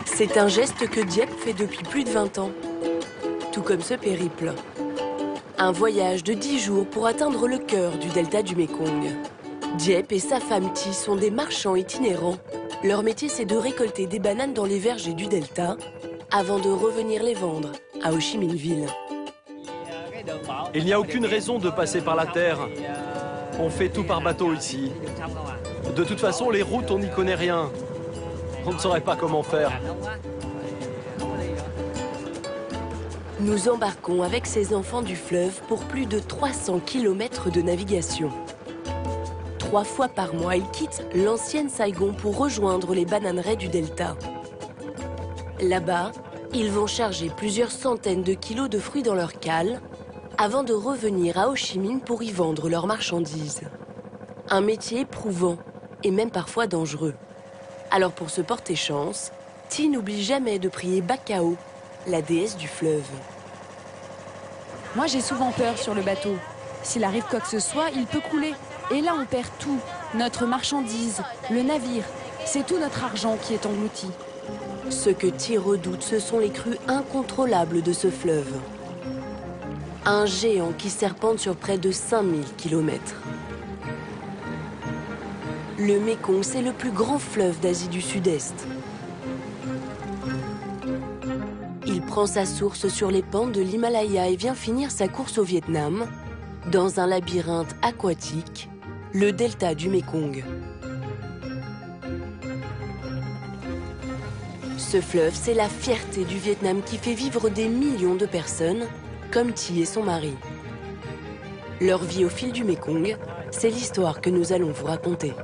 C'est un geste que Dieppe fait depuis plus de 20 ans. Tout comme ce périple. Un voyage de 10 jours pour atteindre le cœur du delta du Mékong. Dieppe et sa femme Thi sont des marchands itinérants. Leur métier, c'est de récolter des bananes dans les vergers du delta avant de revenir les vendre à Ho Chi Minh Ville. Il n'y a aucune raison de passer par la terre. On fait tout par bateau ici. De toute façon, les routes, on n'y connaît rien. On ne saurait pas comment faire. Nous embarquons avec ces enfants du fleuve pour plus de 300 km de navigation. 3 fois par mois, ils quittent l'ancienne Saigon pour rejoindre les bananeraies du delta. Là-bas, ils vont charger plusieurs centaines de kilos de fruits dans leur cale avant de revenir à Ho Chi Minh pour y vendre leurs marchandises. Un métier éprouvant et même parfois dangereux. Alors pour se porter chance, Thi n'oublie jamais de prier Bakao, la déesse du fleuve. Moi, j'ai souvent peur sur le bateau. S'il arrive quoi que ce soit, il peut couler. Et là, on perd tout. Notre marchandise, le navire. C'est tout notre argent qui est englouti. Ce que Thi redoute, ce sont les crues incontrôlables de ce fleuve. Un géant qui serpente sur près de 5000 km. Le Mékong, c'est le plus grand fleuve d'Asie du Sud-Est. Il prend sa source sur les pentes de l'Himalaya et vient finir sa course au Vietnam, dans un labyrinthe aquatique, le delta du Mékong. Ce fleuve, c'est la fierté du Vietnam qui fait vivre des millions de personnes, comme Thi et son mari. Leur vie au fil du Mékong, c'est l'histoire que nous allons vous raconter.